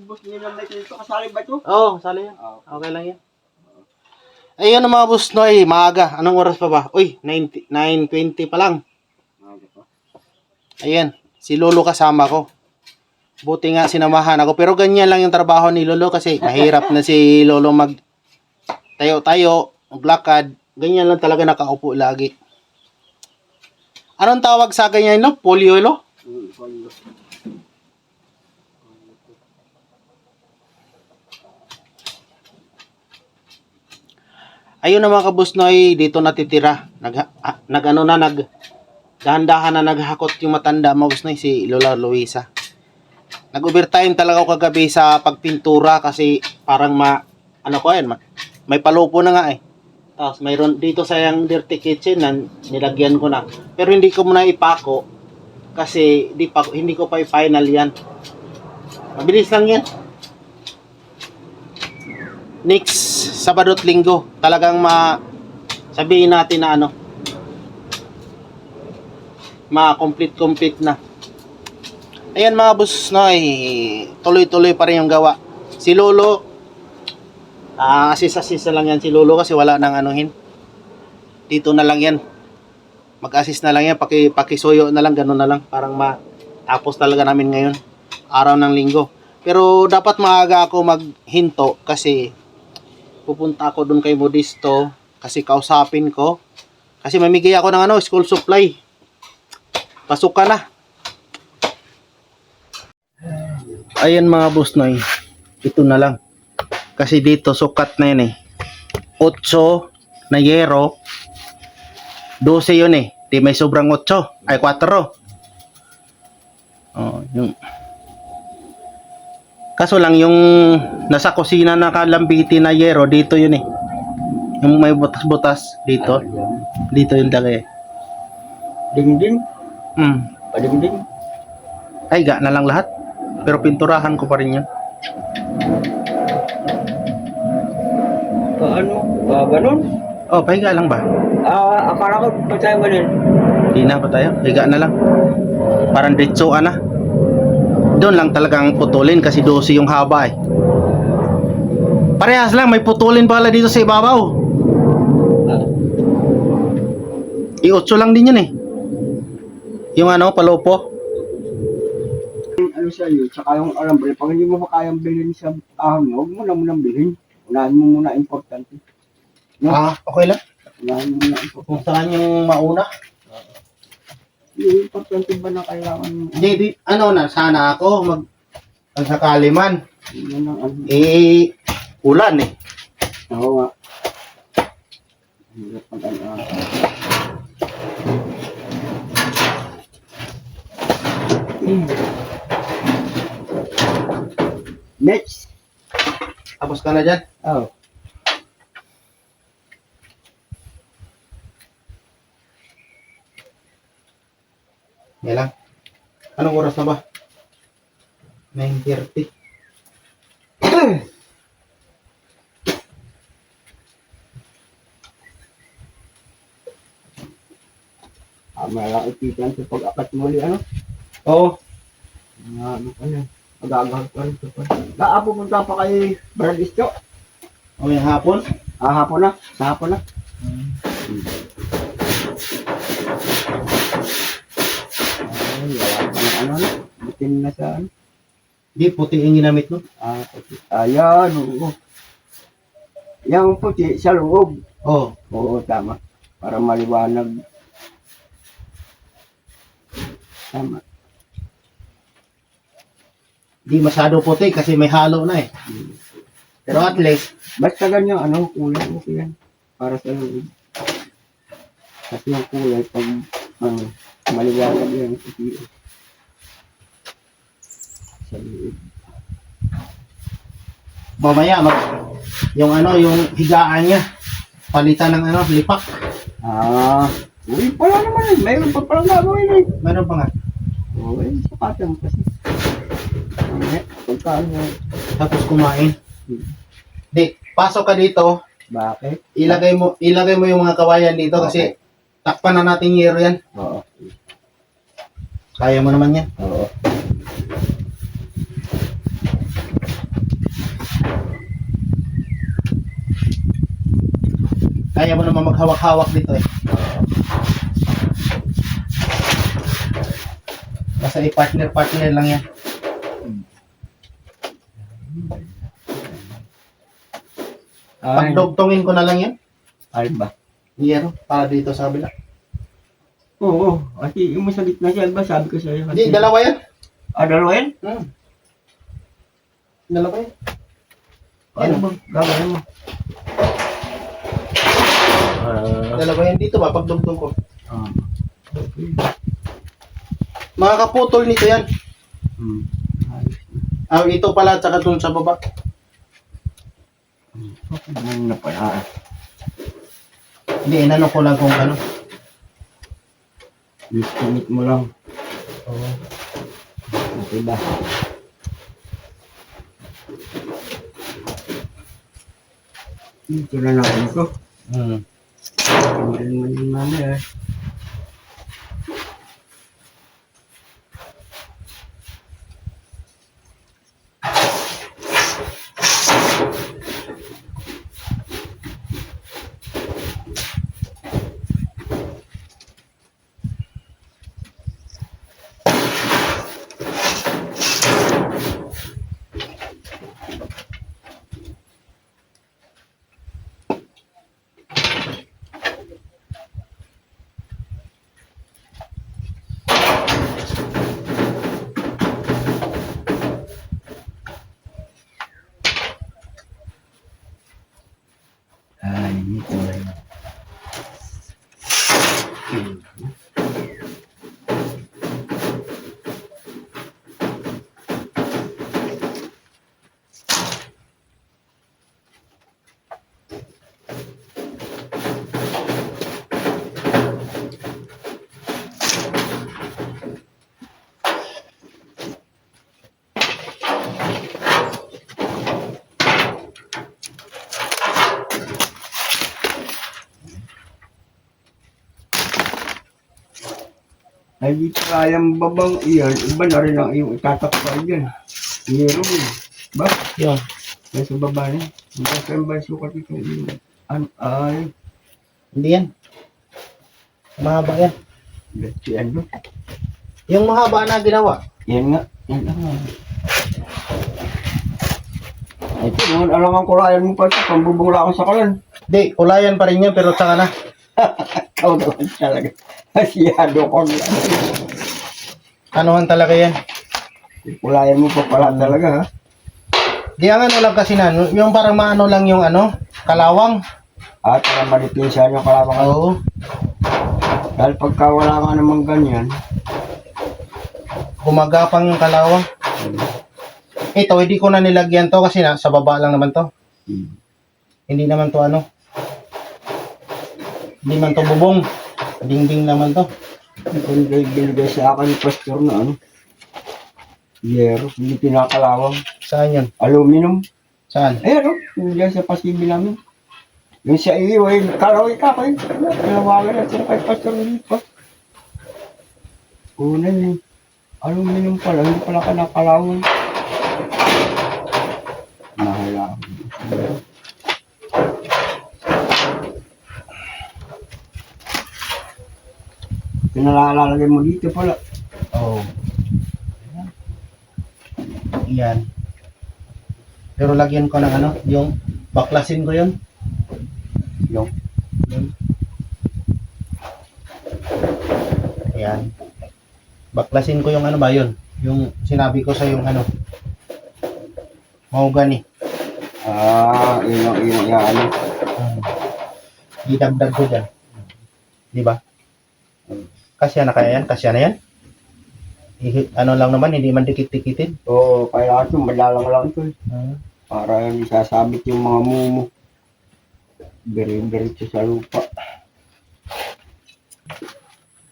boss niyo lang dito. Kasali ba ito? Oo, sali yan. Okay lang yan. Ayun ang mga boss noy, maaga. Anong oras pa ba? Uy, 9:20 pa lang. Ayan, si Lolo kasama ko. Buti nga sinamahan ako. Pero ganyan lang yung trabaho ni Lolo kasi mahirap na si Lolo mag tayo-tayo, maglakad. Ganyan lang talaga nakaupo lagi. Anong tawag sa ganyan, no? Polio, lo? Polio. Ayun na mga kabusnoy, dito natitira. Dahan-dahan na naghakot yung matanda, mga kabusnoy, si Lola Luisa. Nag-overtime talaga ako kagabi sa pagpintura kasi parang may palupo na nga eh. Tapos mayroon dito sa yung dirty kitchen na nilagyan ko na. Pero hindi ko muna ipako kasi hindi ko pa i-final yan. Mabilis lang yan. Next Sabado at Linggo talagang sabihin natin na complete na. Ayan mga boss noy, tuloy-tuloy pa rin yung gawa. Si Lolo assist lang yan si Lolo kasi wala nang anuhin. Dito na lang yan. Mag-assist na lang yan, pakisuyo na lang, ganun na lang. Parang matapos talaga namin ngayon. Araw ng Linggo. Pero dapat maaga ako maghinto kasi pupunta ako doon kay Modisto kasi kausapin ko. Kasi mamigay ako ng school supply. Pasok ka na. Ayan mga boss noy. Ito na lang. Kasi dito sukat na yun eh. 8 na yero. 12 yun eh. Di may sobrang 8. Ay 4. Oh, yung kaso lang yung nasa kusina na kalambiti na yero, dito yun eh. Yung may butas-butas dito. Dito yung laki. Dingding? Padingding? Ay, na lang lahat. Pero pinturahan ko pa rin yun. Ganun? Oh, pahiga lang ba? Akala ko pa tayo ganun. Di na pa tayo. Higa na lang. Parang ditsuan na. Doon lang talagang putulin kasi 12 yung haba eh. Parehas lang, may putulin pala dito sa ibabaw. I-8 lang din yun eh. Yung palopo. Ano sa iyo, tsaka yung alambre, pag hindi mo pa kayang bilhin sa ahon, huwag mo na munang bilhin. Unahin mo muna importante. No? Okay lang. Unahin mo muna importante. Kung saan yung mauna. Yung importante ba na kailangan mo? Hindi, sana ako ang sakali man. Yun ang Ulan eh. Oo nga. Hirap pag Next. Tapos ka na dyan? Oh. Yan lang. Anong oras na ba? 9:30. Malaki ipitan sa pag-akat muli, Oo. Magagahag pa rin ito pa. Pupunta pa kay Barangistyo. O yung hapon? Hapon na. Sa hapon na. Ay, wala pa ng bitin na sa Di, puti yung ginamit mo. puti. Ayan, oo. Yung puti sa loob. Oo. Oo, tama. Para maliwanag. Tama. Di masyado puti kasi may halo na eh. Pero at least, Basta ganyan, kulay mo yan. Para sa loob. Kasi yung kulay, pag maliwanag yan, puti. Sa loob. mamaya yung higaan niya. Palitan ng lipak. Uy, pala naman eh. Mayroon pa pala gagawin eh. Meron pa nga. Okay, sapatan mo kasi. Pagkaan mo. Tapos kumain. Di, pasok ka dito. Bakit? Ilagay mo yung mga kawayan dito kasi takpan na natin yero yan. Oo. Kaya mo naman yan. Oo. kaya mo naman maghawak-hawak dito eh. Basta i-partner-partner lang yan. Ay, Pagdugtongin ko na lang yan. Alba. Yan, para dito sa kabila. Oo, kasi yung sa gitna siya, Alba, sabi ko sa'yo. Hindi, dalawa yan. Ah, dalawa yan? Dalawa yan. Ano ba? Gagawin mo? Dalawa yan dito ba, pagdugtong ko. Okay. Makakaputol nito yan. Ayos Ah, ito pala, tsaka dun sa baba. na pala. Hindi, inano ko lang kung ano. Disconnect mo lang. Oo. Okay ba? Ito na natin ito. Ito rin man yung mamaya. Ay, ito rin. Ay, di kayang babang iyan, iba na rin ang iyong itatakpan dyan. Meron yun. Ba? Yun. Nasa baba na. Hanggang saan ba yung sukat ito? Ay, Hindi yan. Mahaba yan. si ano? Yung mahaba na ginawa. Yan nga. Yan nga. Ito, noon alam ang kulayan mo pa ito. Pambubungla ako sa kalan. Hindi, kulayan pa rin yan, pero tsaka na. Ikaw naman talaga. Masyado ko yan. Anuhan talaga yan. Kulayan mo pa pala talaga, ha? Di ang ano lang kasi na, yung parang maano lang yung ano, kalawang. At para malipinsan yung kalabang. Oo. Dahil pagka wala nga namang ganyan, Gumagapang yung kalawang. Ito, hindi ko na nilagyan to kasi na, sa baba lang naman to. Hindi naman to ano. Hindi man to bubong. Dingding naman to. kung binigay sa akin yung pastor na ano, yero, hindi pinakalawang. Saan yun? Aluminum. Saan? Ayan o, hindi sa pasibi namin. Yung sa iyo, ay kalawin ka kayo. Pinawagan natin kay pastor dito. Unan yun. Aluminum pala, hindi pala ka nakalawang. Nahala. Pinalalagay mo dito pala. Oo. Yan. Pero lagyan ko ng ano, yung baklasin ko yun. Yung. Ayan. Baklasin ko yung ano ba yun? Yung sinabi ko sa yung ano. Mahogany. Yun ang ano. Idagdag ko dyan. Di ba? Kasya na kaya yan? Kasya na yan? Ano lang naman, hindi man dikit-dikitin. Oo, kailangan ito, madalang lang ito. Para hindi sasabit yung mga mumo. Beri-beri sa lupa.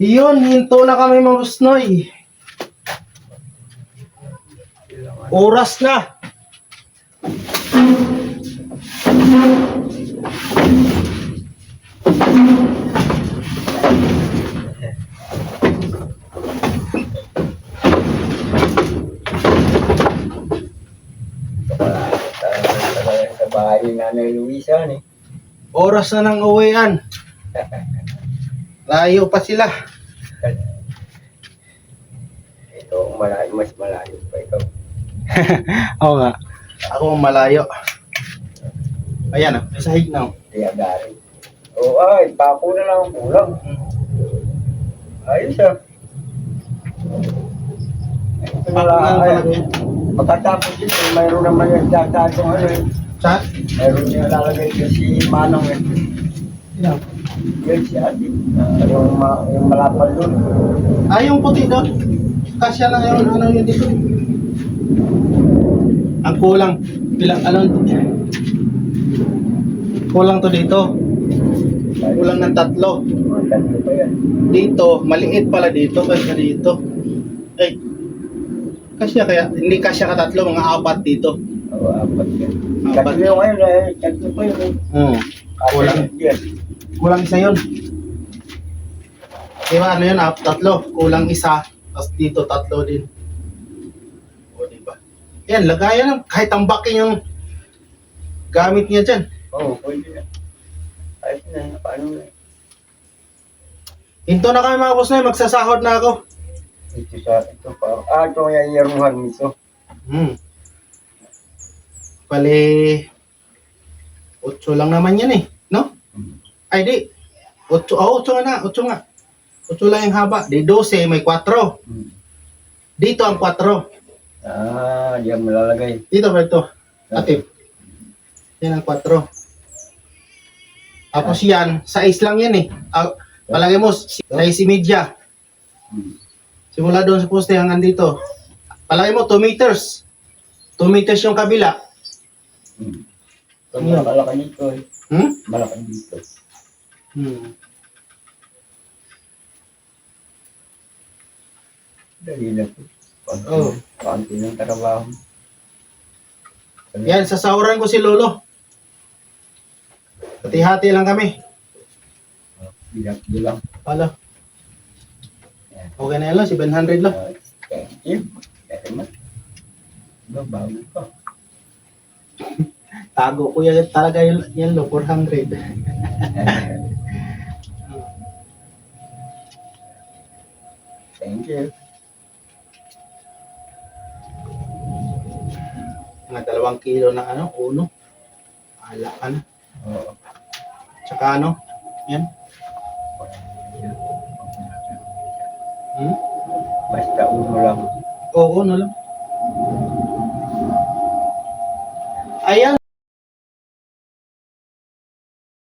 Iyon, hinto na kami mga Busnoy. Oras na. Sa bahay ni Nanay Luisa, eh. Oras na ng uwian. Layo pa sila. Ito, malayo, mas malayo pa ikaw. Oo nga. Ako ang malayo. Ayan may sahig na. Kaya galing. Oo, ay, bako na lang ang kulang. Ayos ah. Ito na lang, ay, pagkatapos dito, mayroon naman yung tatong ano eh. Sa? Mayroon yung lalagay ko si Manong eh. Yan. Yun si Ate. Yung malapad doon. Yung puti doon. Kasya lang yung ano yun dito. Ang kulang. Ilang ano? Kulang to dito. Kulang ng 3. Mga tatlo pa yan. Dito, maliit pala dito kaysa dito. Ay. Kasya kaya, hindi kasya ka 3, mga 4 dito. Oo, 4 yan. Apat. Tatlo yung ngayon eh. Tatlo pa yun eh. Kulang. Yes. Kulang isa yun. Diba ano yun, 3, kulang isa, tapos dito 3 din. O diba? Yan, lagayan ng kahit tambakin yung gamit niya dyan. Oo, pwede na. Ayos na, paano na. Hinto na kami mga boss na magsasahod na ako. Ito pa. Ito yung yaruhan nito. Bali, 8 lang naman yan eh, no? Ay di, 8 nga. 8 lang yung haba. Di 12, may 4. Dito ang 4. Diyan malalagay. Dito ba ito? Atip. Yan ang 4. Tapos yan, size lang yan eh. Palagay mo, size media. Simula doon sa poste hanggang dito. Palagay mo, 2 meters. 2 meters yung kabila. Malaki dito eh. Malaki dito. Dali na po. Panti ng trabaho. Yan, sasahuran ko si Lolo. Hati-hati lang kami. Bilang lang. Pala. Okay na yan lang, 700 lang. Thank you. Very much. Bago pa. Tago ko yan talaga yan lo, 400. Thank you. Mga 2 kilo na ano, uno. Ala ka na. Oo. Tsaka ano, yan. Basta uno lang. Oo, uno lang. Ayan.